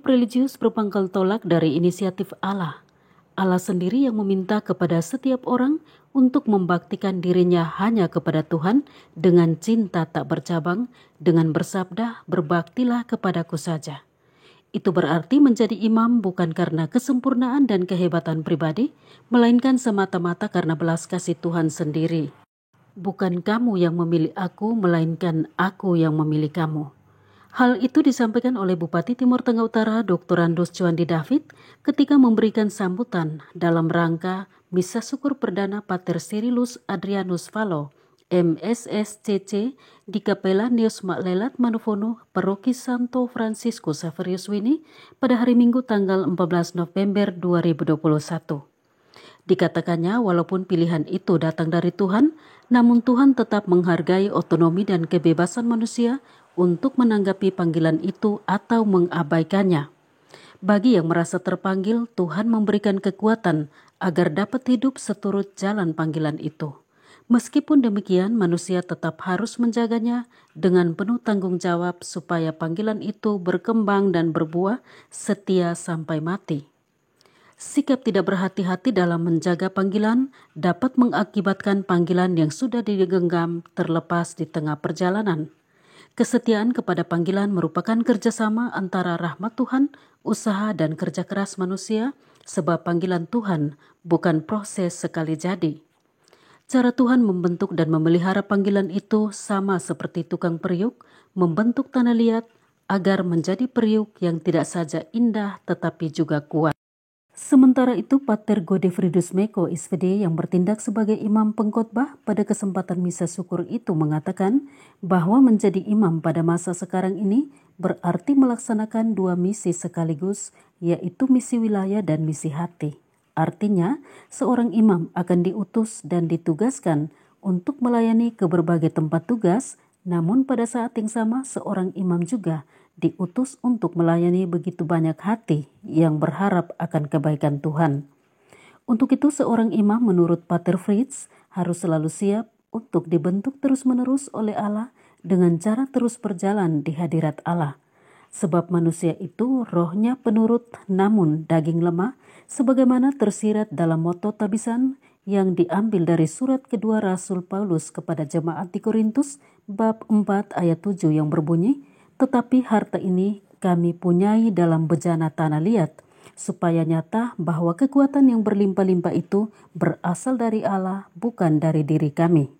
religius berpangkal tolak dari inisiatif Allah. Allah sendiri yang meminta kepada setiap orang untuk membaktikan dirinya hanya kepada Tuhan dengan cinta tak bercabang, dengan bersabda, berbaktilah kepadaku saja. Itu berarti menjadi imam bukan karena kesempurnaan dan kehebatan pribadi, melainkan semata-mata karena belas kasih Tuhan sendiri. Bukan kamu yang memilih aku, melainkan aku yang memilih kamu. Hal itu disampaikan oleh Bupati Timur Tengah Utara Dr. Andus Juandi David ketika memberikan sambutan dalam rangka Misa Syukur Perdana Pater Cyrillus Adrianus Valo, MSSCC di Kapela Neus Maklelat Manufono, Paroki Santo Francisco Xaverius Wini pada hari Minggu tanggal 14 November 2021. Dikatakannya walaupun pilihan itu datang dari Tuhan, namun Tuhan tetap menghargai otonomi dan kebebasan manusia untuk menanggapi panggilan itu atau mengabaikannya. Bagi yang merasa terpanggil, Tuhan memberikan kekuatan agar dapat hidup seturut jalan panggilan itu. Meskipun demikian, manusia tetap harus menjaganya dengan penuh tanggung jawab supaya panggilan itu berkembang dan berbuah setia sampai mati. Sikap tidak berhati-hati dalam menjaga panggilan dapat mengakibatkan panggilan yang sudah digenggam terlepas di tengah perjalanan. Kesetiaan kepada panggilan merupakan kerjasama antara rahmat Tuhan, usaha dan kerja keras manusia, sebab panggilan Tuhan bukan proses sekali jadi. Cara Tuhan membentuk dan memelihara panggilan itu sama seperti tukang periuk membentuk tanah liat agar menjadi periuk yang tidak saja indah tetapi juga kuat. Sementara itu, Pater Godefridus Meko SVD yang bertindak sebagai imam pengkhotbah pada kesempatan misa syukur itu mengatakan bahwa menjadi imam pada masa sekarang ini berarti melaksanakan dua misi sekaligus, yaitu misi wilayah dan misi hati. Artinya, seorang imam akan diutus dan ditugaskan untuk melayani ke berbagai tempat tugas, namun pada saat yang sama seorang imam juga diutus untuk melayani begitu banyak hati yang berharap akan kebaikan Tuhan. Untuk itu seorang imam menurut Pater Fritz harus selalu siap untuk dibentuk terus-menerus oleh Allah dengan cara terus berjalan di hadirat Allah. Sebab manusia itu rohnya penurut namun daging lemah, sebagaimana tersirat dalam moto tabisan yang diambil dari surat kedua Rasul Paulus kepada jemaat di Korintus bab 4 ayat 7 yang berbunyi, tetapi harta ini kami punyai dalam bejana tanah liat, supaya nyata bahwa kekuatan yang berlimpah-limpah itu berasal dari Allah, bukan dari diri kami.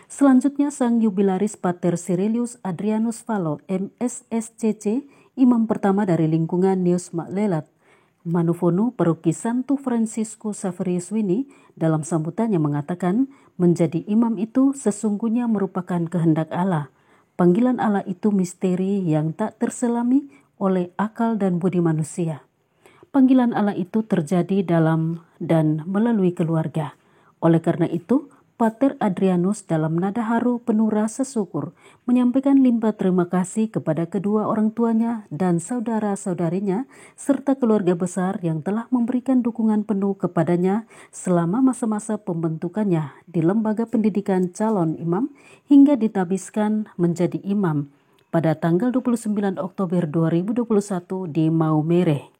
Selanjutnya sang jubilaris Pater Cyrillus Adrianus Valo, MSSCC, imam pertama dari lingkungan Neus Maklelat Manufono, Paroki Santo Francisco Xaverius Wini, dalam sambutannya mengatakan menjadi imam itu sesungguhnya merupakan kehendak Allah. Panggilan Allah itu misteri yang tak terselami oleh akal dan budi manusia. Panggilan Allah itu terjadi dalam dan melalui keluarga. Oleh karena itu, Pater Adrianus dalam nada haru penuh rasa syukur menyampaikan limpah terima kasih kepada kedua orang tuanya dan saudara-saudarinya serta keluarga besar yang telah memberikan dukungan penuh kepadanya selama masa-masa pembentukannya di lembaga pendidikan calon imam hingga ditabiskan menjadi imam pada tanggal 29 Oktober 2021 di Maumere.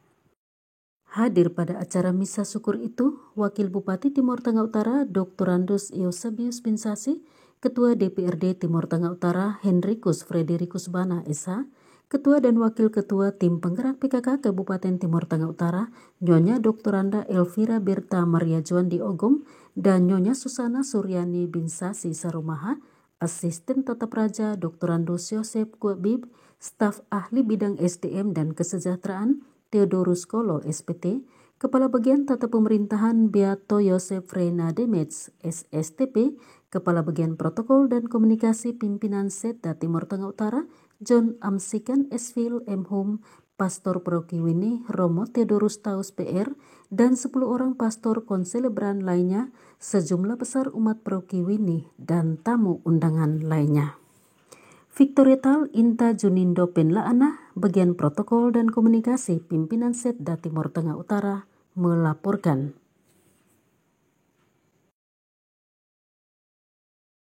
Hadir pada acara misa syukur itu, Wakil Bupati Timur Tengah Utara Dr. Andus Eusebius Binsasi, Ketua DPRD Timur Tengah Utara Henricus Fredericus Bana SH, Ketua dan Wakil Ketua Tim Penggerak PKK Kabupaten Timur Tengah Utara Nyonya Dr. Anda Elvira Berta Maria Juandi Ogom dan Nyonya Susana Suryani Binsasi Sarumaha, Asisten Tata Praja Dr. Andus Yosep Kuabib, Staf Ahli Bidang SDM dan Kesejahteraan Theodorus Kolo SPT, Kepala Bagian Tata Pemerintahan Beato Yosef Reina Demets SSTP, Kepala Bagian Protokol dan Komunikasi Pimpinan Setda Timur Tengah Utara John Amsikan Esvil Mhum, Pastor Paroki Wini Romo Theodorus Taus PR, dan 10 orang pastor konselebran lainnya, sejumlah besar umat Paroki Wini dan tamu undangan lainnya. Victoria Tal Inta Junindo Penlaana, Bagian Protokol dan Komunikasi Pimpinan Setda Timur Tengah Utara, melaporkan.